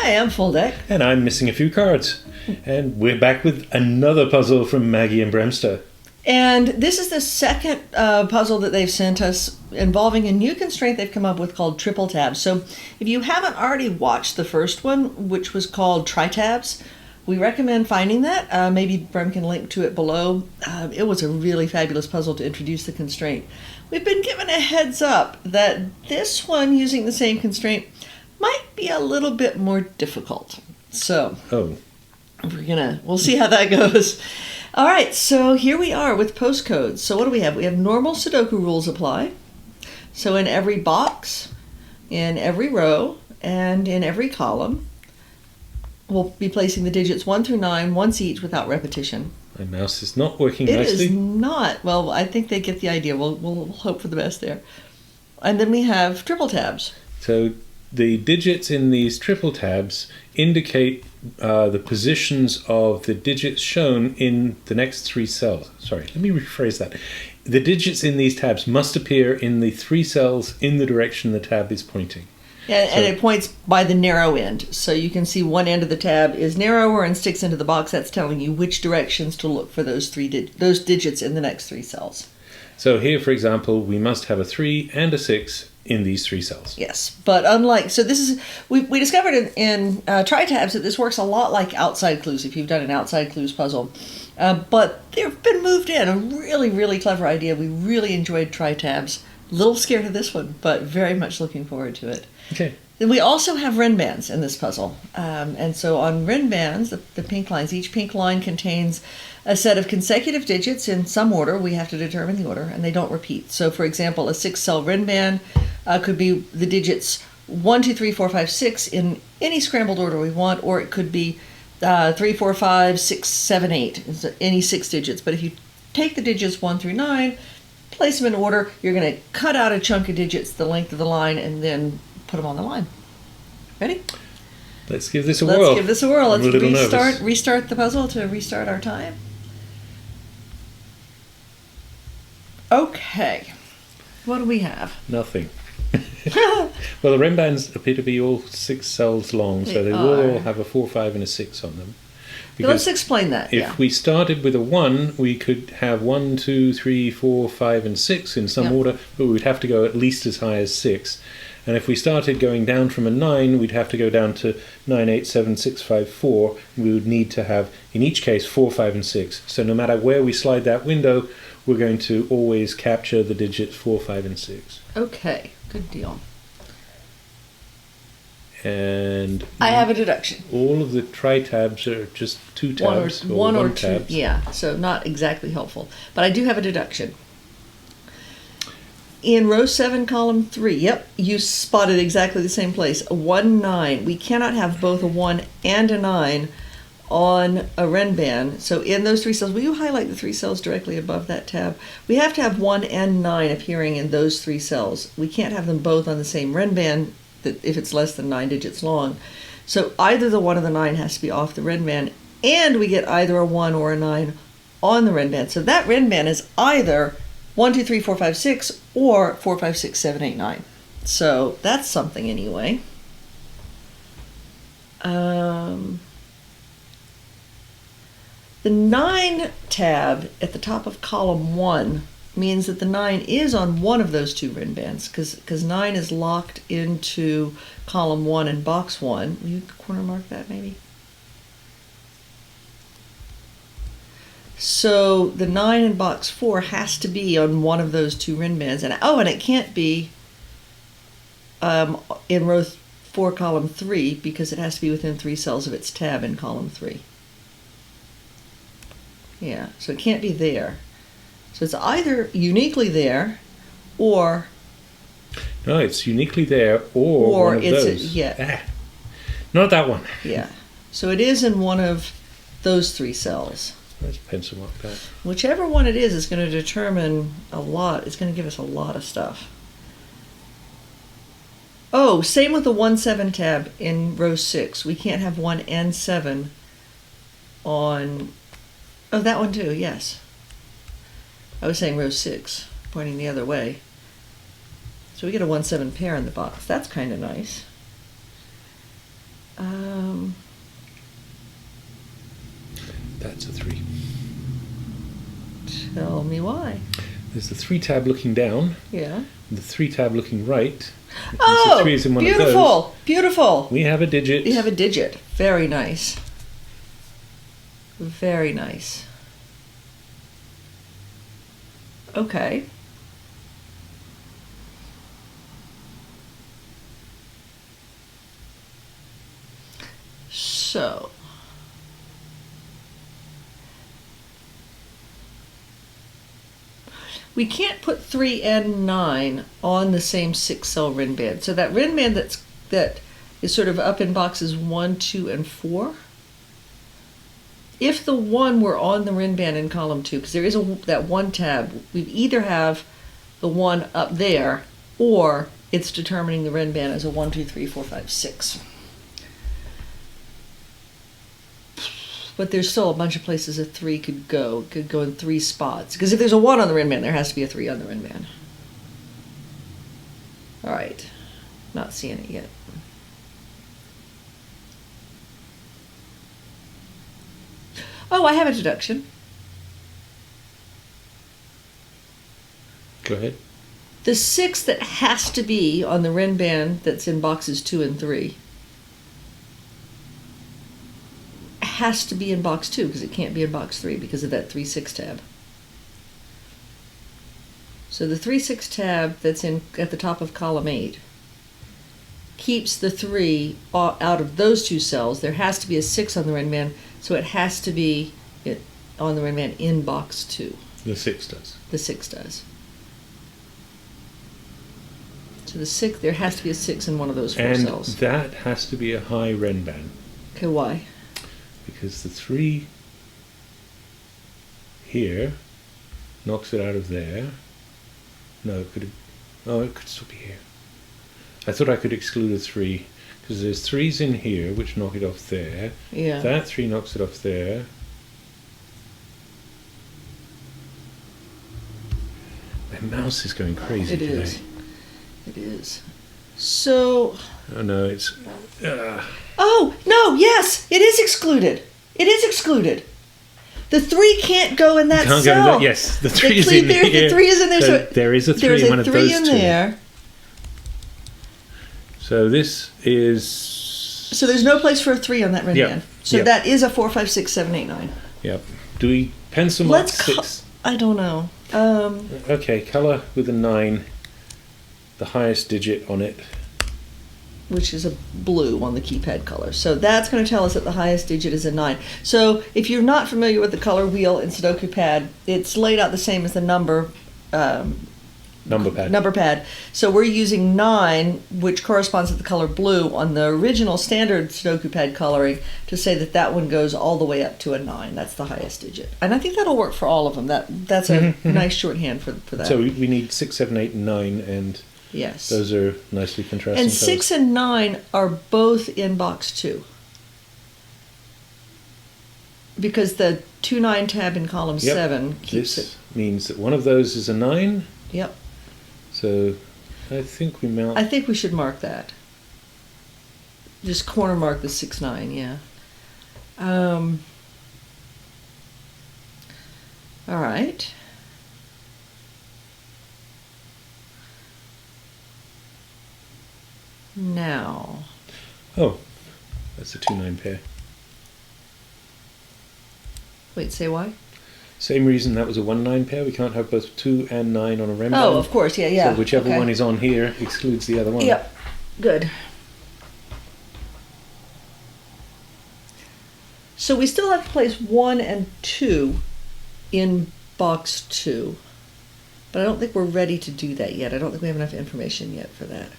Hi, I'm FullDeck. And I'm missing a few cards. And we're back with another puzzle from Maggie and BremSter. And this is the second puzzle that they've sent us involving a new constraint they've come up with called Triple Tabs. So if you haven't already watched the first one, which was called Tabs, we recommend finding that. Maybe Brem can link to it below. It was a really fabulous puzzle to introduce the constraint. We've been given a heads up that this one, using the same constraint, might be a little bit more difficult. So we'll see how that goes. All right, so here we are with postcodes. So what do we have? We have normal Sudoku rules apply. So in every box, in every row, and in every column, we'll be placing the digits 1 through 9 once each without repetition. My mouse is not working nicely. It is not. Well, I think they get the idea. We'll hope for the best there. And then we have triple tabs. So the digits in these triple tabs indicate the positions of the digits shown in the next 3 cells. Sorry, let me rephrase that. The digits in these tabs must appear in the 3 cells in the direction the tab is pointing. And it points by the narrow end. So you can see one end of the tab is narrower and sticks into the box. That's telling you which directions to look for those digits in the next 3 cells. So here, for example, we must have a 3 and a 6 in these 3 cells. Yes, but unlike, so this is, we discovered in Tabs that this works a lot like outside clues, if you've done an outside clues puzzle. But they've been moved in, a really, really clever idea. We really enjoyed Tabs. A little scared of this one, but very much looking forward to it. Okay. Then we also have Renbans in this puzzle. And so on Renbans, the pink lines, each pink line contains a set of consecutive digits in some order. We have to determine the order, and they don't repeat. So for example, a 6-cell Renban could be the digits 1, 2, 3, 4, 5, 6 in any scrambled order we want, or it could be 3, 4, 5, 6, 7, 8, any 6 digits. But if you take the digits 1 through 9, place them in order, you're going to cut out a chunk of digits the length of the line and then put them on the line. Ready? Let's give this a whirl. Let's give this a whirl. I'm Let's restart the puzzle to restart our time. Okay. What do we have? Nothing. Well, the Renbans appear to be all 6 cells long, so they will all have a 4, 5 and a 6 on them. Let's explain that. If we started with a 1, we could have 1, 2, 3, 4, 5 and 6 in some order, but we'd have to go at least as high as 6. And if we started going down from a 9, we'd have to go down to 9, 8, 7, 6, 5, 4. We would need to have, in each case, 4, 5 and 6. So no matter where we slide that window, we're going to always capture the digits 4, 5 and 6. Okay, good deal. And I have a deduction. All of the tabs are just 2 tabs. One or 2 tabs. Yeah, so not exactly helpful. But I do have a deduction. In row 7, column 3, yep, you spotted exactly the same place. A 1, 9. We cannot have both a 1 and a 9 on a Renban. So in those 3 cells, will you highlight the 3 cells directly above that tab? We have to have 1 and 9 appearing in those 3 cells. We can't have them both on the same Renban if it's less than 9 digits long. So either the 1 or the 9 has to be off the Renban, and we get either a 1 or a 9 on the Renban. So that Renban is either 1, 2, 3, 4, 5, 6 or 4, 5, 6, 7, 8, 9. So that's something anyway. The 9 tab at the top of column 1 means that the 9 is on one of those 2 Renbans, because 9 is locked into column 1 and box 1. Will you corner mark that maybe? So the 9 in box 4 has to be on one of those 2 Renbans. And it can't be in row 4, column 3, because it has to be within 3 cells of its tab in column 3. Yeah, so it can't be there. So it's either uniquely there, or... No, it's uniquely there, or one of those. Not that one. Yeah. So it is in one of those 3 cells. Let's pencil mark that. Whichever one it is going to determine a lot. It's going to give us a lot of stuff. Oh, same with the 1, 7 tab in row 6. We can't have 1 and 7 on... Oh, that one too, yes. I was saying row 6, pointing the other way. So we get a 1, 7 pair in the box. That's kind of nice. Tell me why. There's the 3 tab looking down, Yeah. the 3 tab looking right. Oh, the 3 is in one beautiful, of those. beautiful. We have a digit. We have a digit. Very nice. Very nice. Okay. So. We can't put 3 and 9 on the same 6-cell Renban. So that Renban that is sort of up in boxes 1, 2, and 4. If the 1 were on the Renban in column 2, because there is that 1 tab, we'd either have the 1 up there, or it's determining the Renban as a 1, 2, 3, 4, 5, 6. But there's still a bunch of places a 3 could go. It could go in 3 spots. Because if there's a 1 on the Renban, there has to be a 3 on the Renban. All right. Not seeing it yet. Oh, I have a deduction. Go ahead. The 6 that has to be on the Renban that's in boxes 2 and 3 has to be in box 2 because it can't be in box 3 because of that 3-6 tab. So the 3-6 tab that's in at the top of column 8 keeps the 3 out of those 2 cells. There has to be a 6 on the Renban, so it has to be on the Renban in box 2. The 6 does. The 6 does. So the 6, there has to be a 6 in one of those 4 cells. And that has to be a high Renban. Okay, why? Because the 3 here knocks it out of there. No, it could. Oh, it could still be here. I thought I could exclude a 3 because there's 3s in here which knock it off there. Yeah. That 3 knocks it off there. My mouse is going crazy today. It is. It is. So. Oh no, it's. Oh no! Yes, it is excluded. It is excluded. The 3 can't go in that Can't cell. go in that. Yes, the 3 is in there. here. The 3 is in there. So there is a 3 in one of those 2. There's a 3 in there. So this is. So there's no place for a 3 on that Renban. Yep. So Yep. that is a 4, 5, 6, 7, 8, 9. Yep. Do we pencil mark 6? I don't know. Okay, colour with a 9. The highest digit on it. Which is a blue on the keypad color. So that's going to tell us that the highest digit is a 9. So if you're not familiar with the color wheel in SudokuPad, it's laid out the same as the number pad. So we're using 9, which corresponds to the color blue on the original standard SudokuPad coloring to say that that one goes all the way up to a 9. That's the highest digit. And I think that'll work for all of them. That's a nice shorthand for that. So we need 6, 7, 8, and 9, and yes, those are nicely contrasting and colours. 6 and 9 are both in box 2. Because the 2-9 tab in column 7 keeps this it. means that one of those is a 9. Yep. So I think we mount. I think we should mark that. Just corner mark the 6, 9, yeah. All right. Now. Oh, that's a 2-9 pair. Wait, say why? Same reason that was a 1-9 pair. We can't have both 2 and 9 on a Renban. Oh, of course, yeah. So whichever okay. one is on here excludes the other one. Yep, good. So we still have to place 1 and 2 in box 2. But I don't think we're ready to do that yet. I don't think we have enough information yet for that.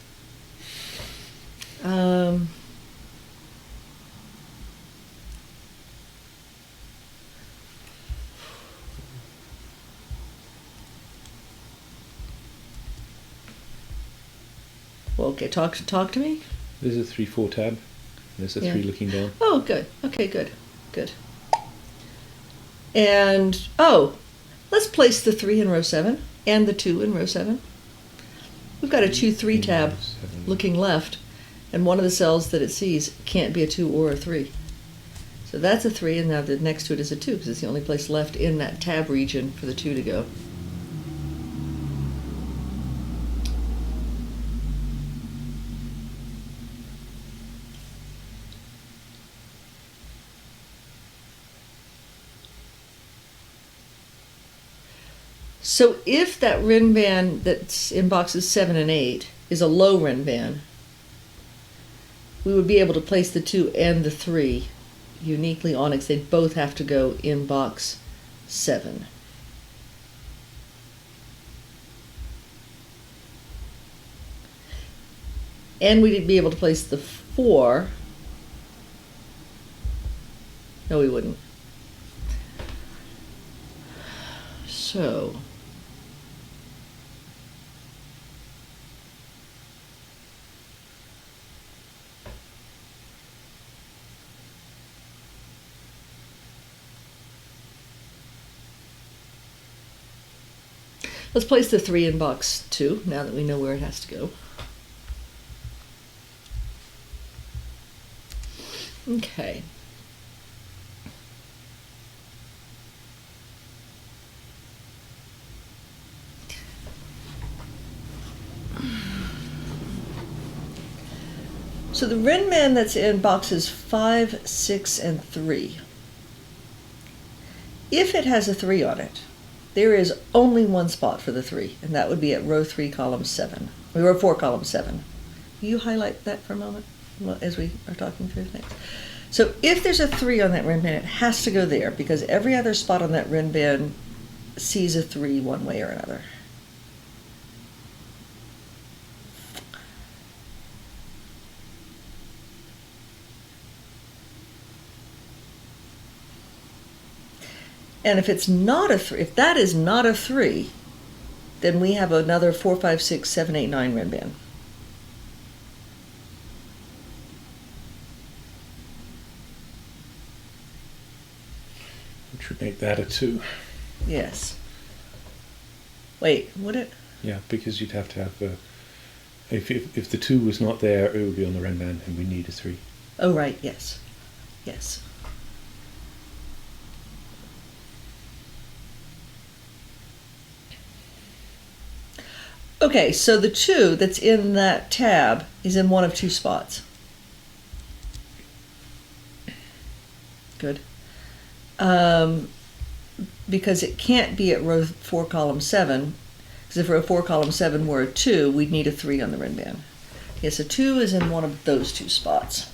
Well, okay, talk to me. There's a 3-4 tab. There's a 3 looking down. Oh, good. Okay, good. And, let's place the 3 in row 7 and the 2 in row 7. We've got a 2-3 tab looking left, and one of the cells that it sees can't be a 2 or a 3. So that's a 3, and now the next to it is a 2, because it's the only place left in that tab region for the 2 to go. So if that Renban that's in boxes 7 and 8 is a low Renban, we would be able to place the 2 and the 3 uniquely on it, 'cause they'd both have to go in box 7. And we'd be able to place the 4. No, we wouldn't. So let's place the 3 in box 2, now that we know where it has to go. Okay. So the Renban that's in boxes 5, 6, and 3, if it has a 3 on it, there is only one spot for the 3, and that would be at row 3, column 7. Row 4, column 7. Will you highlight that for a moment as we are talking through things? So if there's a 3 on that Renban, it has to go there, because every other spot on that Renban sees a 3 one way or another. And if it's not a 3, if that is not a 3, then we have another 4, 5, 6, 7, 8, 9 Renban. Which would make that a 2. Yes. Wait, would it? Yeah, because you'd have to have a... If the 2 was not there, it would be on the Renban, and we need a 3. Oh, right, yes. Yes. Okay, so the 2 that's in that tab is in one of 2 spots. Good. Because it can't be at row 4, column 7, because if row 4, column 7 were a 2, we'd need a 3 on the Renban. Yes, a 2 is in one of those 2 spots.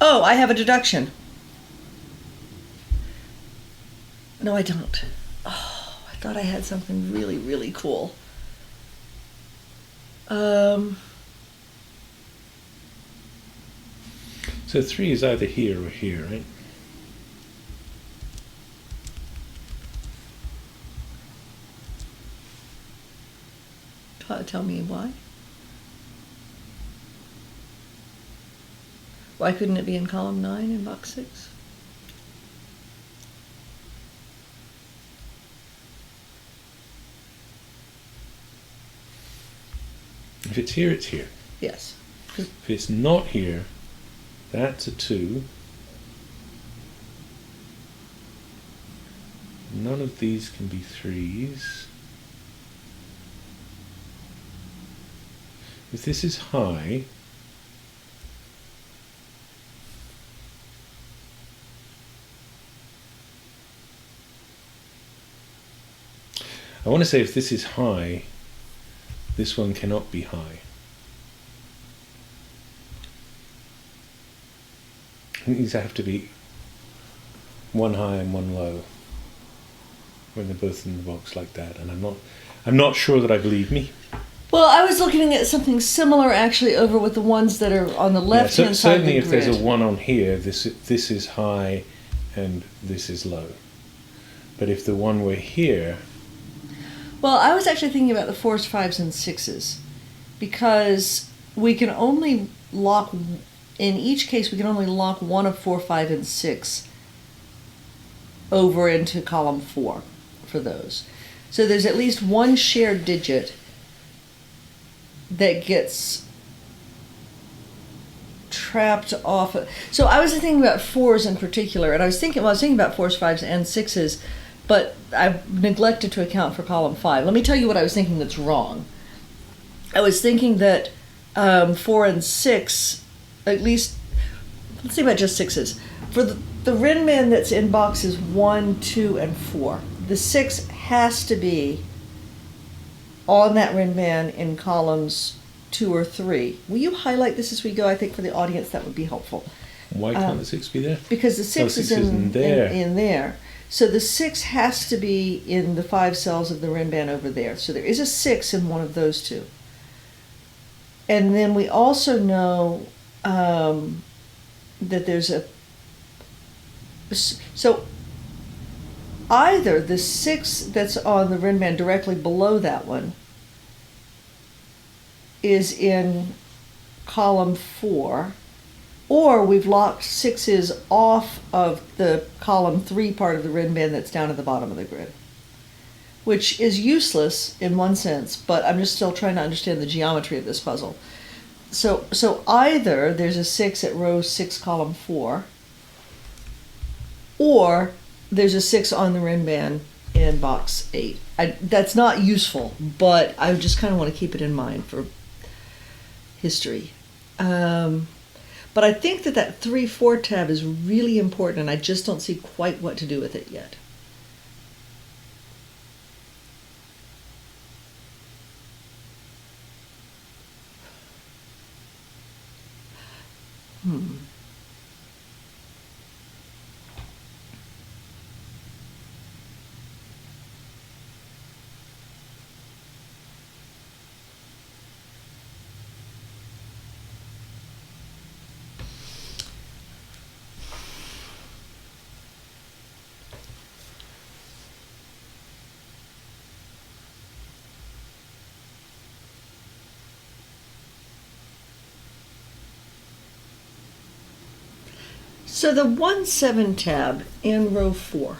Oh, I have a deduction. No, I don't. Oh, I thought I had something really, really cool. So 3 is either here or here, right? Tell me why. Why couldn't it be in column 9 in box 6? If it's here, it's here. Yes. If it's not here, that's a 2. None of these can be 3s. If this is high, I want to say if this is high, this one cannot be high. These have to be one high and one low when they're both in the box like that, and I'm not sure that I believe me. Well, I was looking at something similar actually over with the ones that are on the left hand side of the certainly if grid. there's a 1 on here, this is high and this is low. But if the one were here... Well, I was actually thinking about the 4s, 5s, and 6s, because we can only lock, in each case, we can only lock one of 4, 5, and 6 over into column 4 for those. So there's at least one shared digit that gets trapped off. So I was thinking about 4s in particular, and I was thinking about 4s, 5s, and 6s, but I neglected to account for column 5. Let me tell you what I was thinking that's wrong. I was thinking that 4 and 6, at least, let's see about just 6s. For the Renban that's in boxes 1, 2, and 4, the 6 has to be on that Renban in columns 2 or 3. Will you highlight this as we go? I think for the audience that would be helpful. Why can't the 6 be there? Because the 6 is in there. So the 6 has to be in the 5 cells of the Renban over there. So there is a 6 in one of those two. And then we also know that there's a... So either the 6 that's on the Renban directly below that one is in column 4, or we've locked 6s off of the column 3 part of the Renban that's down at the bottom of the grid, which is useless in one sense, but I'm just still trying to understand the geometry of this puzzle. So either there's a 6 at row 6, column 4, or there's a 6 on the Renban in box 8. That's not useful, but I just kind of want to keep it in mind for history. But I think that 3-4 tab is really important, and I just don't see quite what to do with it yet. So the 1-7 tab in row 4,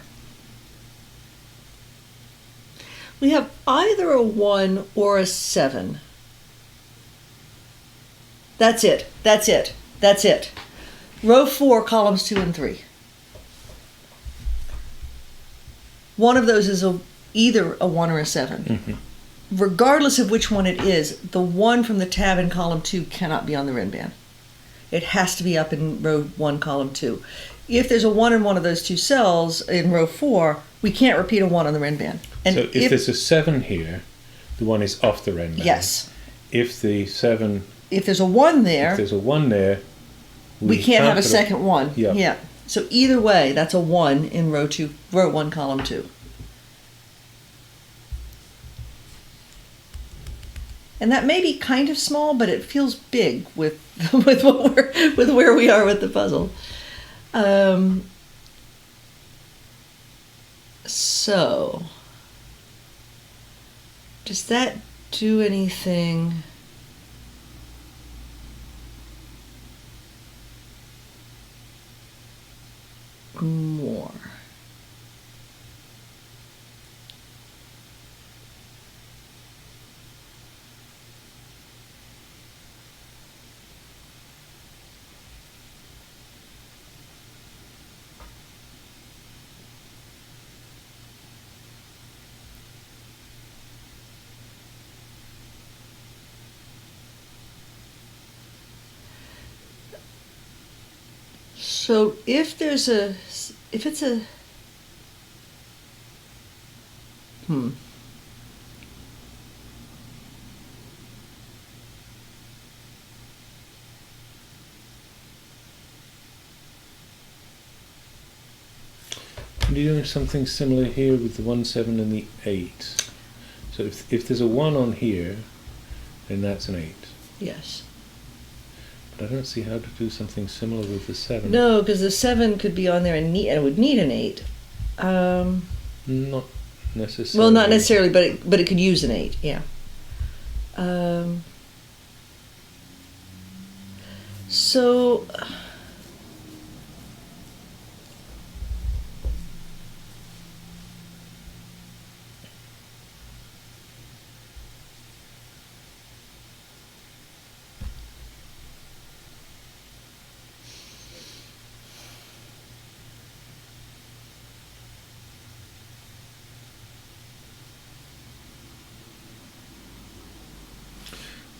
we have either a 1 or a 7. That's it. That's it. That's it. Row 4, columns 2 and 3. One of those is either a 1 or a 7. Mm-hmm. Regardless of which one it is, the 1 from the tab in column 2 cannot be on the Renban. It has to be up in row 1, column 2. If there's a 1 in one of those two cells in row 4, we can't repeat a 1 on the Renban. And so if there's a 7 here, the 1 is off the Renban. Yes. If there's a 1 there, we can't have a second 1. Yeah. Yeah. So either way, that's a 1 in row 1, column 2. And that may be kind of small, but it feels big with where we are with the puzzle. So, does that do anything more? So if it's a You're doing something similar here with the 1, 7 and the 8. So if there's a 1 on here, then that's an 8. Yes. But I don't see how to do something similar with the 7. No, because the 7 could be on there and it would need an 8. Not necessarily. Well, not necessarily, but it could use an 8. Yeah. So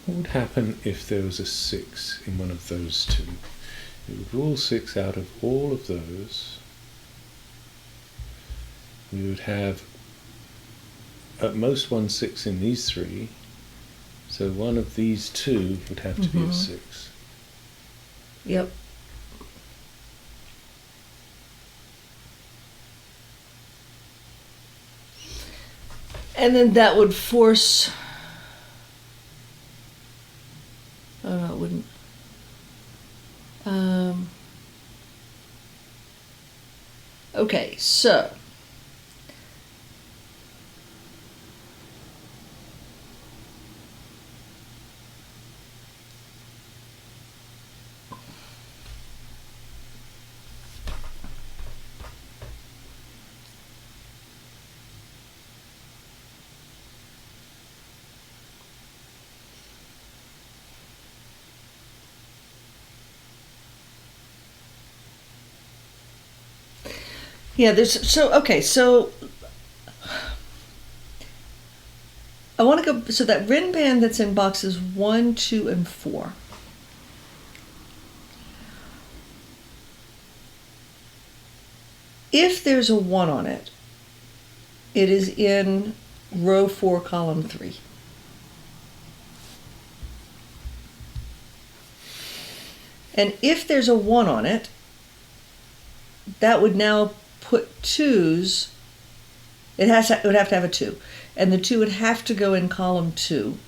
what would happen if there was a 6 in one of those two? It would rule 6 out of all of those. We would have at most 1 6 in these 3. So one of these 2 would have to be a 6. yep. And then that would force. Oh no, it wouldn't. Okay, so yeah, so I want to go, so that Renban that's in boxes 1, 2, and 4. If there's a 1 on it, it is in row 4, column 3. And if there's a 1 on it, that would now put 2s. It would have to have a 2. And the 2 would have to go in column 2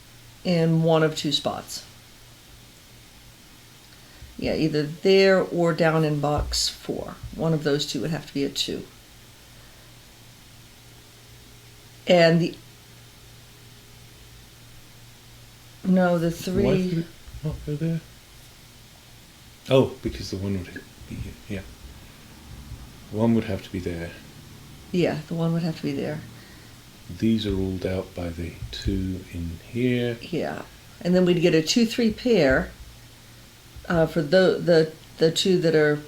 in one of 2 spots. Yeah, either there or down in box 4. One of those 2 would have to be a 2. And the 3. Why would it not go there? Oh, because the 1 would be here. Yeah. 1 would have to be there. Yeah, the 1 would have to be there. These are ruled out by the 2 in here. Yeah, and then we'd get a 2-3 pair for the 2 that are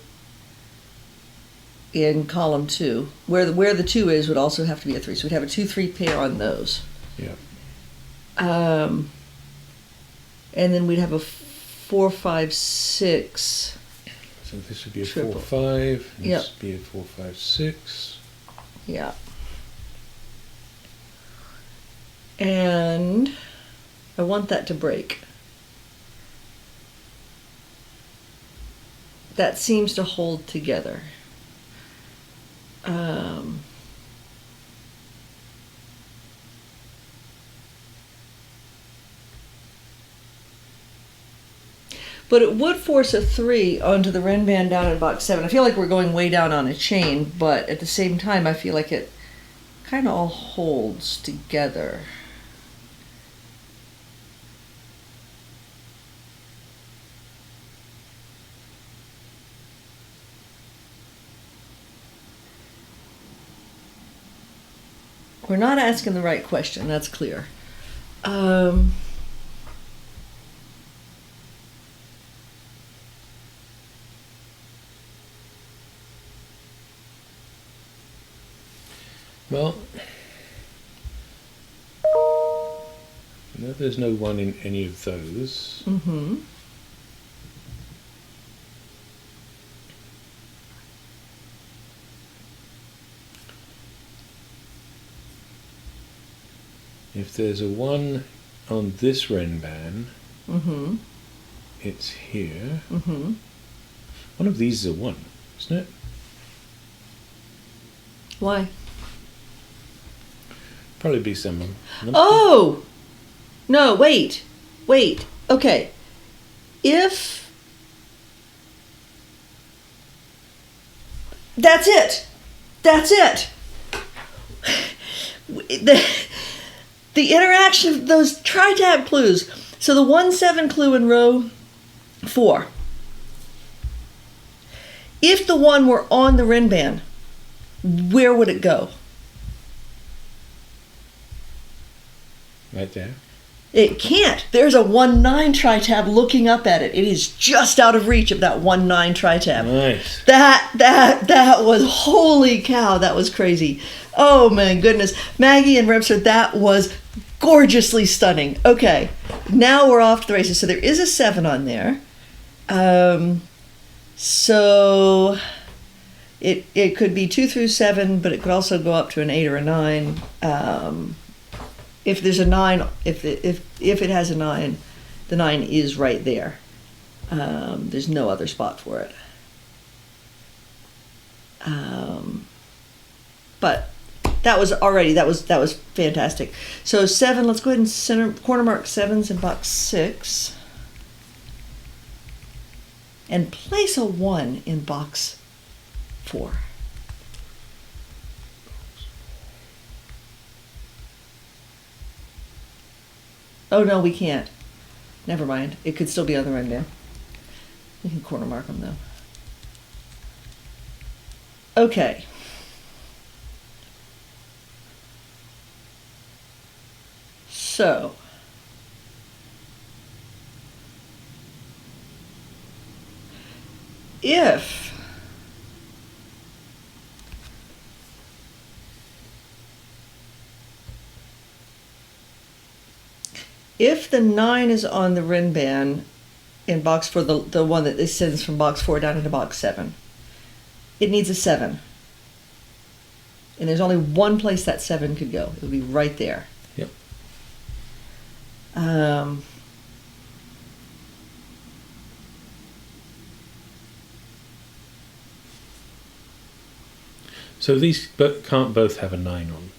in column 2. Where the 2 is would also have to be a 3. So we'd have a 2-3 pair on those. Yeah. And then we'd have a 4, 5, 6. So this would be a Triple. 4, 5. This Yep. would be a 4, 5, 6. Yeah. And I want that to break. That seems to hold together. But it would force a 3 onto the Renban down in box 7. I feel like we're going way down on a chain, but at the same time, I feel like it kind of all holds together. We're not asking the right question, that's clear. Well, no, there's no 1 in any of those. Mm-hmm. If there's a 1 on this Renban, Mm-hmm. it's here. Mm-hmm. One of these is a 1, isn't it? Why? Probably be some. Oh! No, wait. Okay. If... That's it! The interaction of those tri-tab clues. So the 1-7 clue in row 4 If the 1 were on the Renban, where would it go? Right there. It can't. There's a 1-9 tri-tab looking up at it. It is just out of reach of that 1-9 tri-tab. Nice. That was, holy cow, that was crazy. Oh my goodness. Maggie and BremSter, that was gorgeously stunning. Okay, now we're off to the races. So there is a 7 on there. So it could be 2 through 7, but it could also go up to an 8 or a 9. If there's a 9, if it has a 9, the 9 is right there. There's no other spot for it. But that was fantastic. So 7, let's go ahead and corner mark 7s in box 6. And place a 1 in box 4. Oh no, we can't. Never mind. It could still be on the rundown. We can corner mark them though. Okay. So. If the 9 is on the Renban in box 4, the one that it sends from box 4 down into box 7, it needs a 7. And there's only one place that 7 could go. It would be right there. Yep. So these can't both have a 9 on.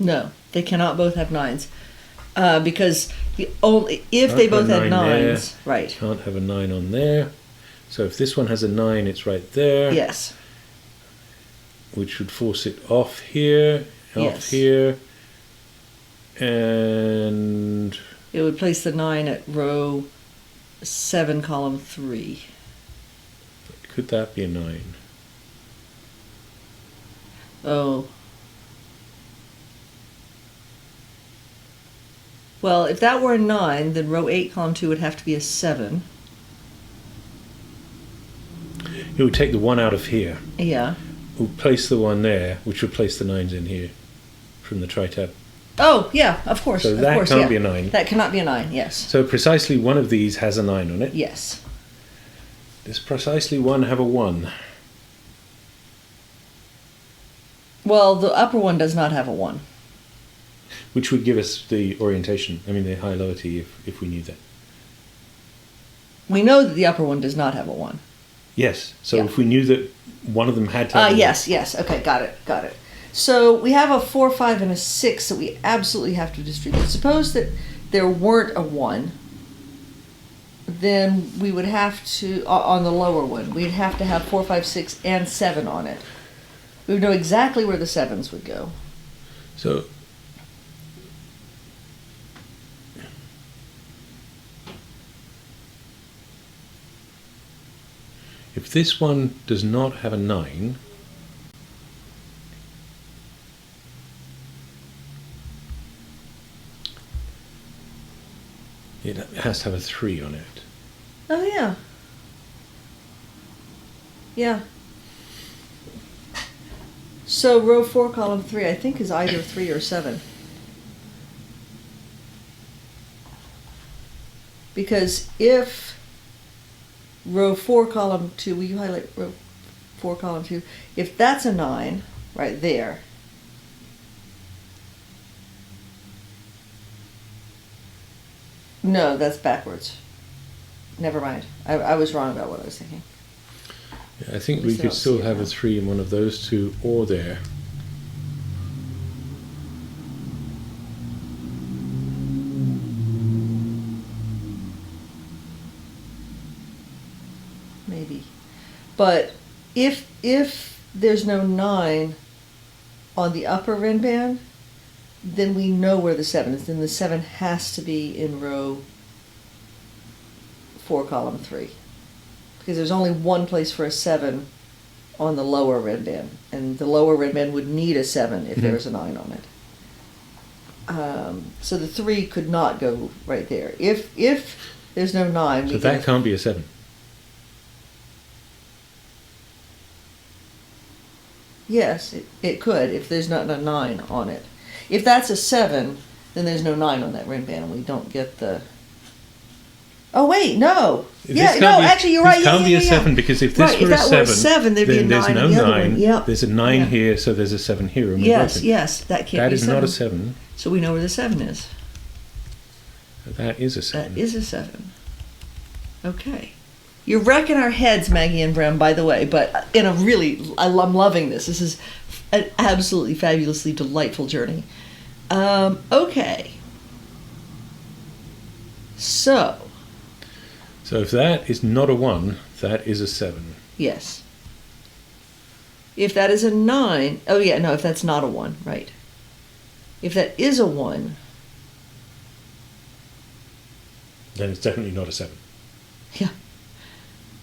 No, they cannot both have 9s. Because if they both had 9s, right. Can't have a 9 on there. So if this one has a 9, it's right there. Yes. Which would force it off here, here, and it would place the 9 at row 7, column 3. Could that be a 9? Oh. Well, if that were a 9, then row 8, column 2 would have to be a 7. It would take the 1 out of here. Yeah. We'll place the 1 there, which would place the 9s in here from the tri-tab. Oh, yeah, of course. So that can't be a 9. That cannot be a 9, yes. So precisely one of these has a 9 on it. Yes. Does precisely one have a 1? Well, the upper one does not have a 1. Which would give us the orientation, the high-lower T, if we knew that. We know that the upper one does not have a 1. Yes, so if we knew that one of them had to have a 1. Yes, okay, got it. So we have a 4, 5, and a 6 that we absolutely have to distribute. Suppose that there weren't a 1, then we would have to, on the lower one, we'd have to have 4, 5, 6, and 7 on it. We would know exactly where the 7s would go. So if this one does not have a 9, it has to have a 3 on it. Oh, yeah. Yeah. So row 4, column 3, I think is either 3 or 7. Because if row 4, column 2, will you highlight row 4, column 2? If that's a 9, right there, no, that's backwards. Never mind. I was wrong about what I was thinking. Yeah, I think we could still have a 3 in one of those two or there. Maybe. But if there's no 9 on the upper Renban, then we know where the 7 is. Then the 7 has to be in row for column 3. Because there's only one place for a 7 on the lower Renban. And the lower Renban would need a 7 if there was a 9 on it. So the 3 could not go right there. If there's no 9... So that can't be a 7. Yes, it could if there's not a 9 on it. If that's a 7, then there's no 9 on that Renban and we don't get the... Oh, wait, no. Actually, you're right. This can't be a 7 because if this were a 7, there'd be a 9 there's no on the other 9. one. Yep. There's a 9 here, so there's a 7 here. And Yes, that can't that be is 7. not a 7. So we know where the 7 is. That is a 7. That is a 7. Okay. You're wrecking our heads, Maggie and Brem, by the way, but in a really, I'm loving this. This is an absolutely fabulously delightful journey. Okay. So if that is not a 1, that is a 7. yes. If that is a 9, oh yeah, no, if that's not a 1, right. If that is a 1, then it's definitely not a 7. yeah.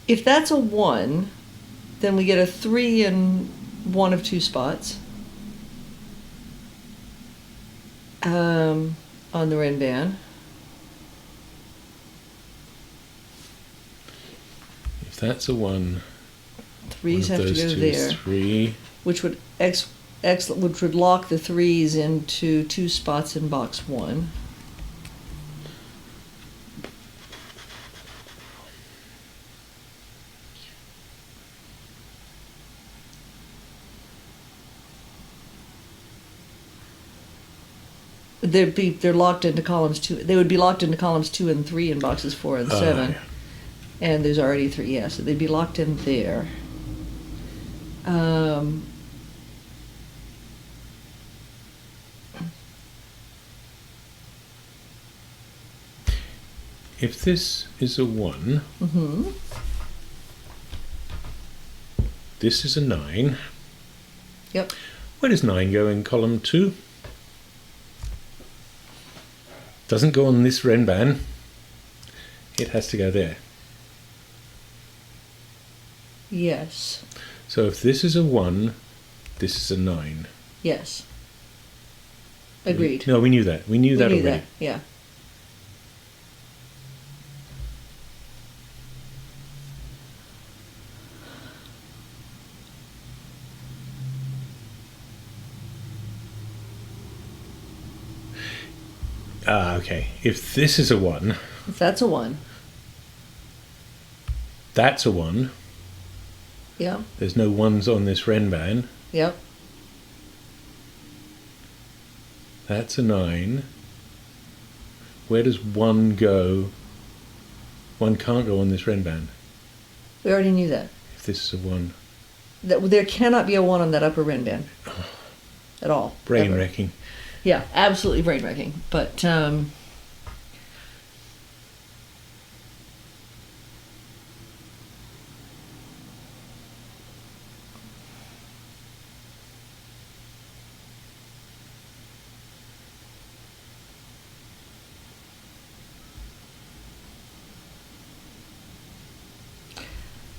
If that's a 1, then we get a 3 in one of 2 spots on the Renban. If that's a 1, 3s have to go there. 3. Which would which would lock the 3s into 2 spots in box 1. They're locked into columns 2. They would be locked into columns 2 and 3 in boxes 4 and 7. Yeah. And there's already 3, yeah, so they'd be locked in there. If this is a 1, this is a 9. Yep. Where does 9 go in column 2? Doesn't go on this Renban. It has to go there. Yes. So if this is a 1, this is a 9. Yes. Agreed. No, we knew that. We knew that already. That, yeah. Okay. If this is a 1, If that's a 1. that's a 1. Yeah. There's no 1s on this Renban. Yep. That's a 9. Where does 1 go? 1 can't go on this Renban. We already knew that. If this is a 1. There cannot be a 1 on that upper Renban. At all. Brain ever. wrecking. Yeah, absolutely brain wrecking. But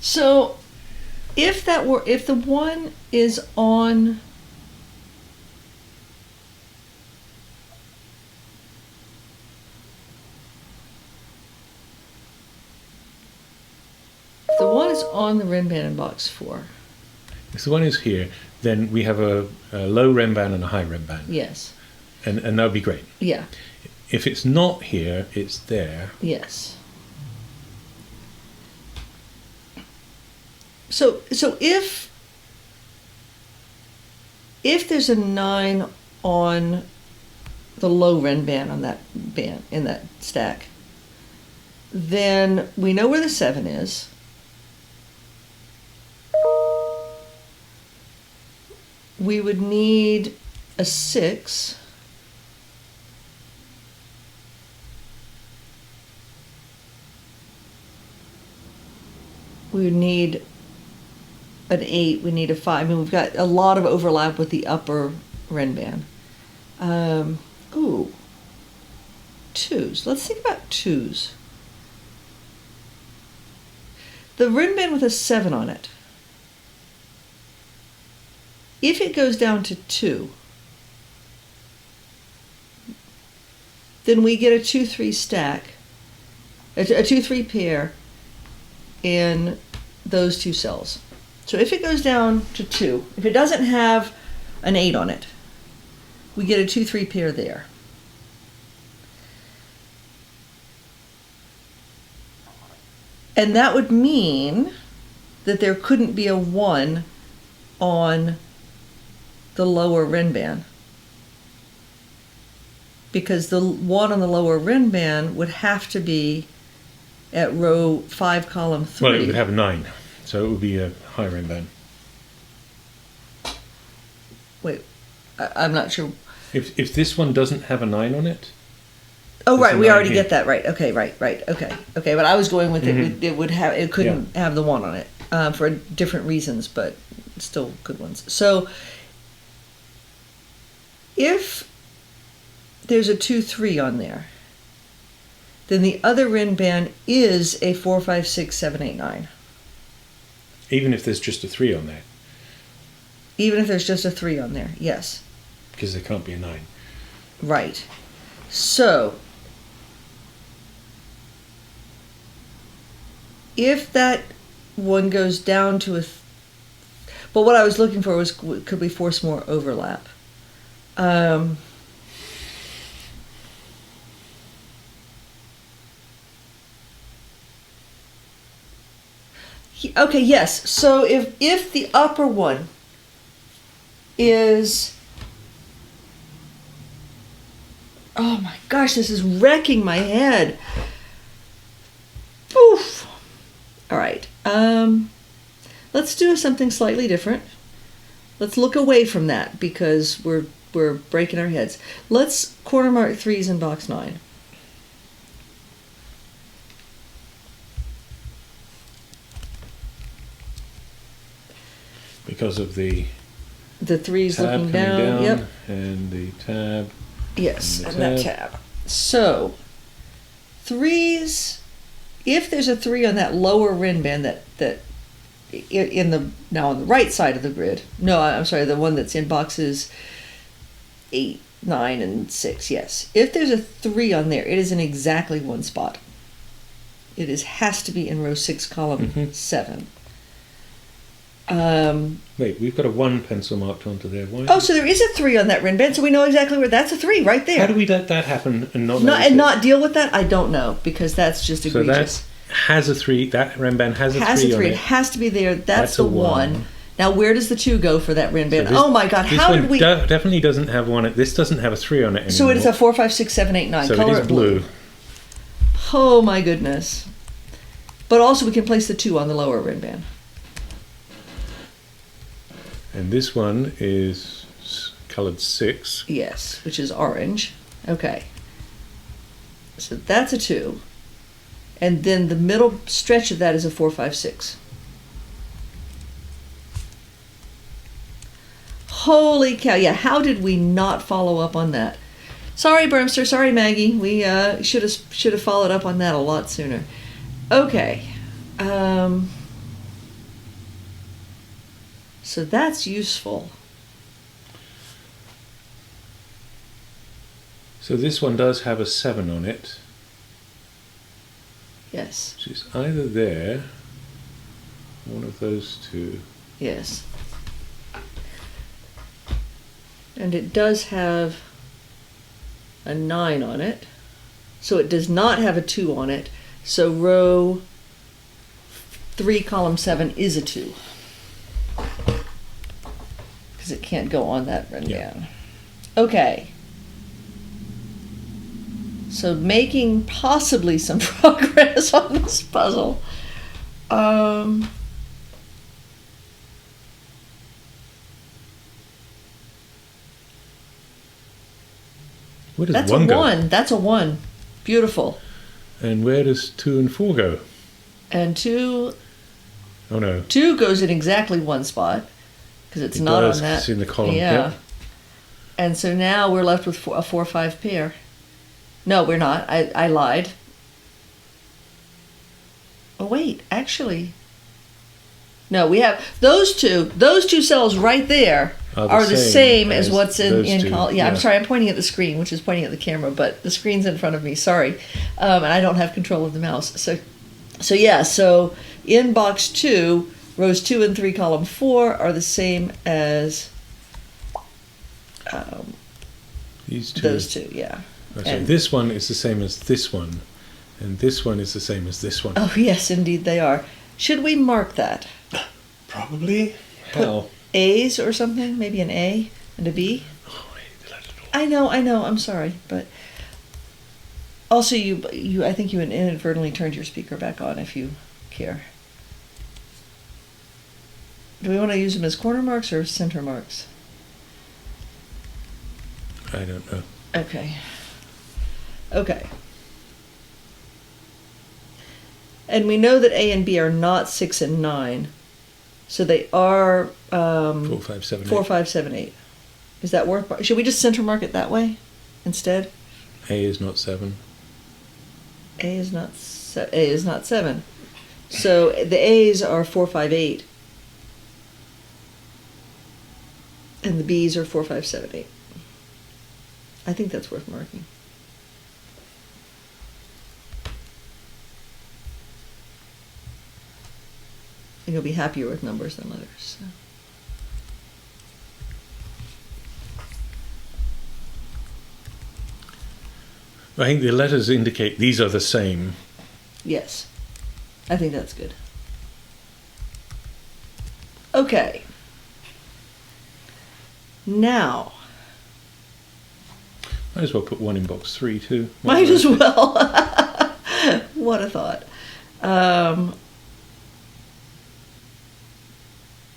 so if the 1 is on the 1 is on the Renban in box 4. If the 1 is here, then we have a low Renban and a high Renban. Yes. And that would be great. Yeah. If it's not here, it's there. Yes. So if there's a 9 on the low Renban on that band in that stack, then we know where the 7 is. We would need a 6. We would need an 8. We need a 5. I mean, we've got a lot of overlap with the upper Renban. Ooh. 2s. Let's think about 2s. the Renban with a 7 on it, if it goes down to 2, then we get a 2-3 stack, a 2-3 pair in those two cells. So if it goes down to 2, if it doesn't have an 8 on it, we get a 2-3 pair there. And that would mean that there couldn't be a 1 on the lower Renban, because the 1 on the lower Renban would have to be at row 5, column 3. Well, it would have a 9, so it would be a high Renban. Wait, I'm not sure. If this one doesn't have a 9 on it. Oh, right, we already here. get that, right. Okay, right, okay. But I was going with it couldn't have the 1 on it for different reasons, but still good ones. So if there's a 2-3 on there, then the other Renban is a 4, 5, 6, 7, 8, 9. Even if there's just a 3 on there. Even if there's just a 3 on there, yes. Because there can't be a 9. Right. So if that one goes down to a... But what I was looking for was, could we force more overlap? Okay, yes. So if the upper one is... Oh my gosh, this is wrecking my head. Oof. All right. Let's do something slightly different. Let's look away from that because we're breaking our heads. Let's corner mark 3s in box 9. Because of the 3s tab looking coming down. Yep. And the tab. Yes, and that tab. So 3s, if there's a 3 on that lower Renban that in the now on the right side of the grid. No, I'm sorry, the one that's in boxes 8, 9, and 6. Yes, if there's a 3 on there, it is in exactly one spot. It has to be in row 6, column 7. Wait, we've got a 1 pencil marked onto there. Why? Oh, so there is a 3 on that Renban, so we know exactly where that's a 3 right there. How do we let that happen and not not deal with that? I don't know, because that's just egregious. So that has a 3. That Renban has a 3 on it. It has to be there. That's the 1. Now, where does the 2 go for that Renban? So oh my God! How did we? Definitely doesn't have one. This doesn't have a 3 on it anymore. So it is a 4, 5, 6, 7, 8, 9. So Color it is blue. Oh my goodness! But also, we can place the 2 on the lower Renban. And this one is colored 6. Yes, which is orange. Okay. So that's a 2. And then the middle stretch of that is a 4, 5, 6. Holy cow. Yeah, how did we not follow up on that? Sorry, BremSter. Sorry, Maggie. We should have followed up on that a lot sooner. Okay. So that's useful. So this one does have a 7 on it. Yes. Which is either there, one of those two. Yes. And it does have a 9 on it. So it does not have a 2 on it. So row 3, column 7 is a 2. Because it can't go on that Renban. Yeah. Okay. So making possibly some progress on this puzzle. Where does That's 1 a go? 1. That's a 1. Beautiful. And where does 2 and 4 go? And 2. Oh no. 2 goes in exactly one spot because it's not on that. It's in the column. Yeah. Yep. And so now we're left with a 4, 5 pair. No, we're not. I lied. Oh wait, actually, No, we have those two. Those two cells right there are the same as what's in column. Yeah, I'm sorry. I'm pointing at the screen, which is pointing at the camera, but the screen's in front of me. Sorry, and I don't have control of the mouse. So yeah. So in box 2, rows 2 and 3, column 4 are the same as these two. Those two. Yeah. Oh, so this one is the same as this one, and this one is the same as this one. Oh yes, indeed they are. Should we mark that? Probably. Put How? A's or something? Maybe an A and a B? Oh, I hate the letter all. I know, I'm sorry. But also I think you inadvertently turned your speaker back on if you care. Do we want to use them as corner marks or center marks? I don't know. Okay. And we know that A and B are not 6 and 9. So they are 4, 5, 7, 4, 5, 7, 8. Is that worth? Should we just center mark it that way instead? A is not 7. A is not 7. So the A's are 4, 5, 8. And the B's are 4, 5, 7, 8. I think that's worth marking. And you'll be happier with numbers than letters. So. I think the letters indicate these are the same. Yes, I think that's good. Okay. Now. Might as well put one in box 3 too. Might as well. What a thought.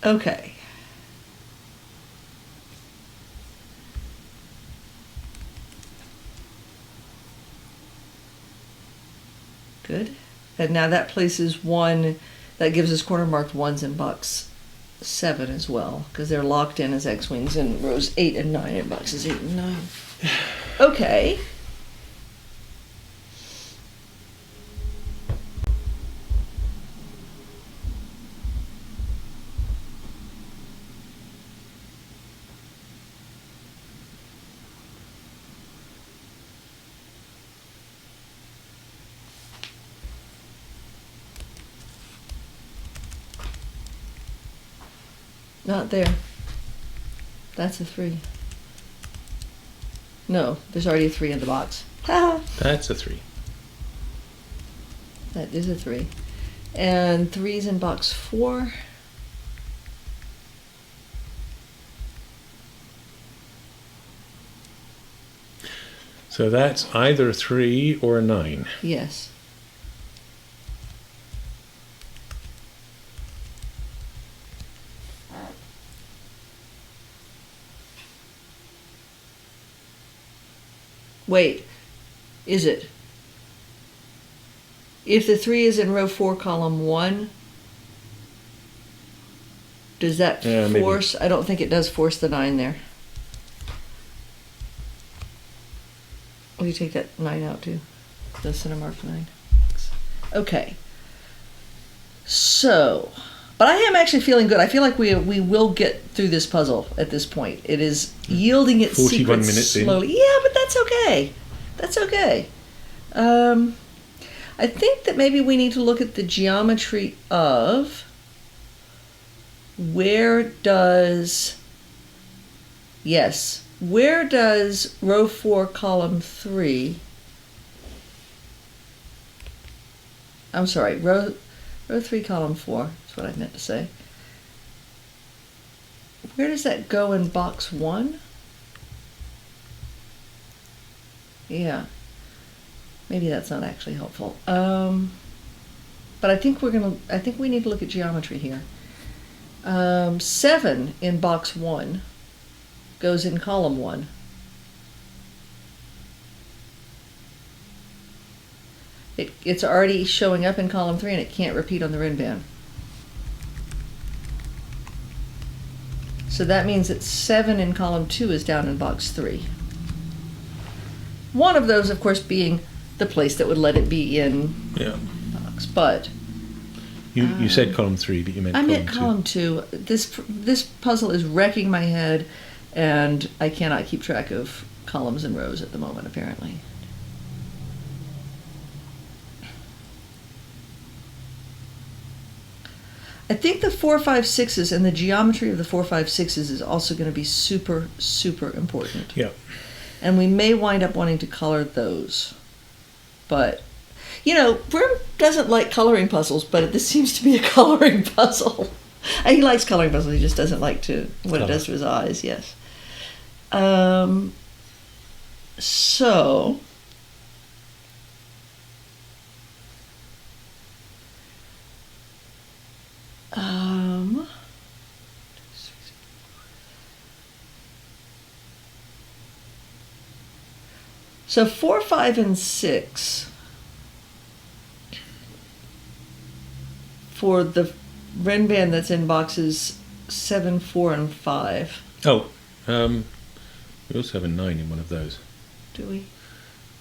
Okay. Good. And now that places 1, that gives us corner marked 1s in box 7 as well, because they're locked in as X-wings in rows 8 and 9 in boxes 8 and 9. Okay. Not there. That's a 3. No, there's already a 3 in the box. That's a 3. That is a 3. And 3's in box 4. So that's either a 3 or a 9. Yes. Wait, is it? If the 3 is in row 4, column 1, does that force? Maybe. I don't think it does force the 9 there. Will you take that 9 out too? The center mark 9. Okay. So, but I am actually feeling good. I feel like we will get through this puzzle at this point. It is yielding its 41 secrets minutes slowly. in. Yeah, but that's okay. That's okay. I think that maybe we need to look at the geometry of where does row 4, column 3, I'm sorry, row 3, column 4, that's what I meant to say. Where does that go in box 1? Yeah. Maybe that's not actually helpful. But I think we need to look at geometry here. 7 in box 1 goes in column 1. It's already showing up in column 3 and it can't repeat on the Renban. So that means that 7 in column 2 is down in box 3. One of those, of course, being the place that would let it be in box, but You said column 3, but you meant I column meant 2. column 2. This puzzle is wrecking my head, and I cannot keep track of columns and rows at the moment, apparently. I think the 4, 5, 6s and the geometry of the 4, 5, 6s is also going to be super, super important. Yeah. And we may wind up wanting to color those. But, you know, Brem doesn't like coloring puzzles, but this seems to be a coloring puzzle. He likes coloring puzzles, he just doesn't like what it does to his eyes, yes. So... So 4, 5, and 6 for the Renban that's in boxes 7, 4, and 5. Oh, we also have a 9 in one of those. Do we?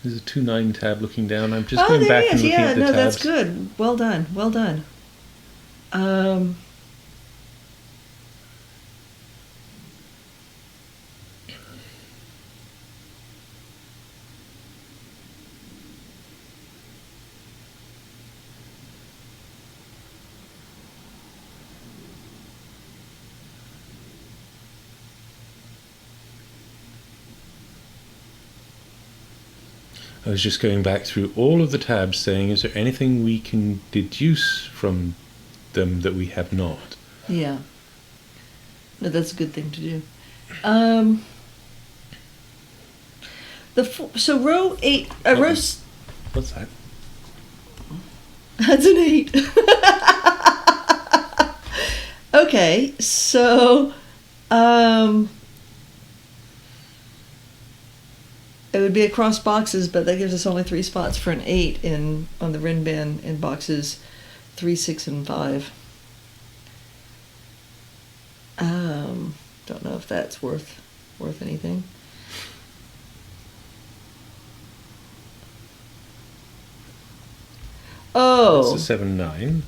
There's a 2-9 tab looking down. I'm just Oh, going there back he and is. looking Yeah, at the no, tabs. that's good. Well done. Well done. I was just going back through all of the tabs saying, is there anything we can deduce from them that we have not? Yeah. No, that's a good thing to do. So row 8... What's that? That's an 8. Okay, so... it would be across boxes, but that gives us only 3 spots for an 8 on the Renban in boxes 3, 6, and 5. Don't know if that's worth anything. Oh. That's a 7-9.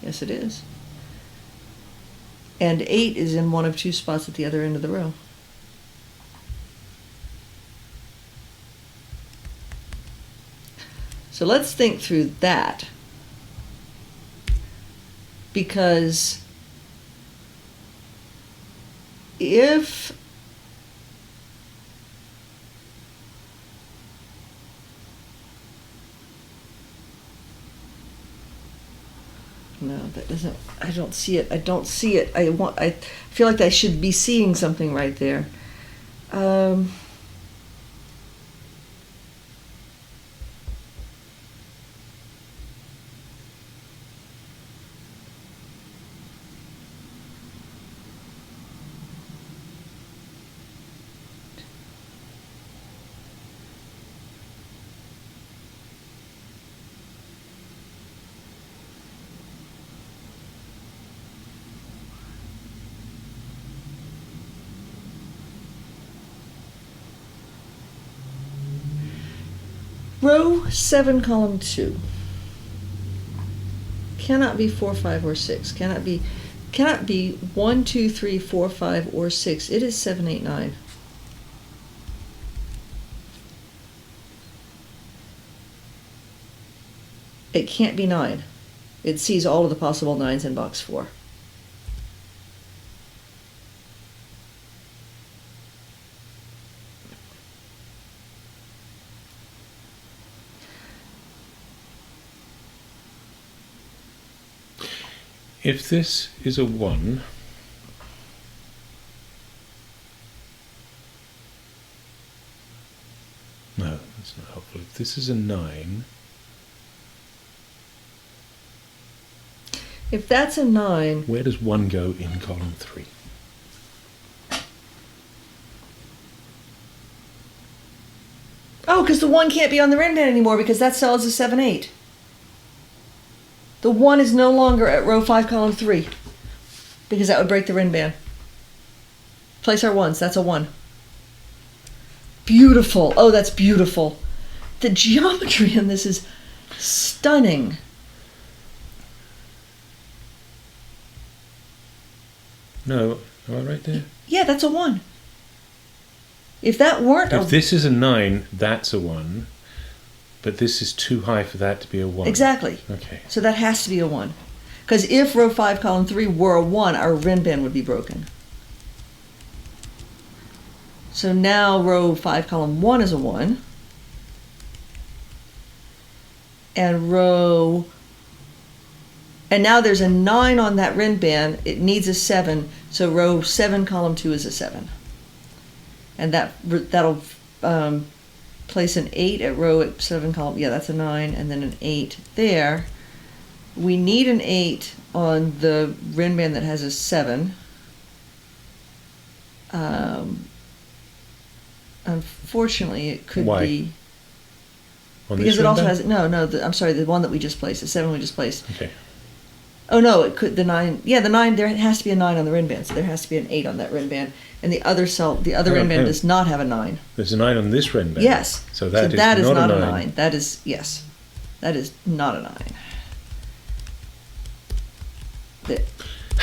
Yes, it is. And 8 is in one of 2 spots at the other end of the row. So let's think through that. Because if no, that doesn't, I don't see it. I don't see it. I feel like I should be seeing something right there. Row 7, column 2. Cannot be 4, 5, or 6. Cannot be 1, 2, 3, 4, 5, or 6. It is 7, 8, 9. It can't be 9. It sees all of the possible 9s in box 4. If this is a 1, no, that's not helpful. If this is a 9, if that's a 9, where does 1 go in column 3? oh, because the 1 can't be on the Renban anymore because that cell is a 7, 8. The 1 is no longer at row 5, column 3, because that would break the Renban. Place our 1s. That's a 1. Beautiful. Oh, that's beautiful. The geometry in this is Stunning. No, am I right there? Yeah, that's a 1. If that weren't If this is a 9, that's a 1. But this is too high for that to be a 1. Exactly. Okay. So that has to be a 1. Because if row 5, column 3 were a 1, our Renban would be broken. So now row 5, column 1 is a 1. And now there's a 9 on that Renban. It needs a 7. So row 7, column 2 is a 7. And that'll place an 8 at row 7, column, yeah, that's a 9, and then an 8 there. We need an 8 on the Renban that has a 7. Unfortunately, it could Why? be On because this it also Renban? has I'm sorry, the one that we just placed, the 7 we just placed. Okay. Oh no, it could the 9. Yeah, the 9. There has to be a 9 on the Renban, so there has to be an 8 on that Renban, and the other Renban does not have a 9. There's a 9 on this Renban. Yes. So that is not a 9. That is that is not a 9.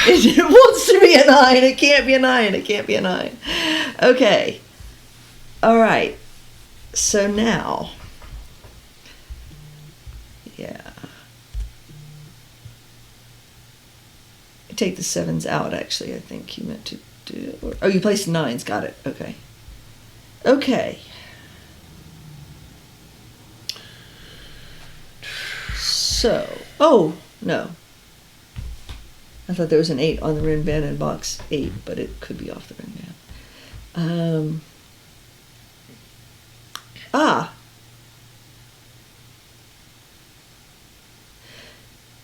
It wants to be a 9. It can't be a 9. It can't be a 9. Okay. All right. So now, yeah. Take the 7s out, actually, I think you meant to do. Oh, you placed 9s. Got it. Okay. Okay. So, oh, no. I thought there was an 8 on the Renban in box 8, but it could be off the Renban.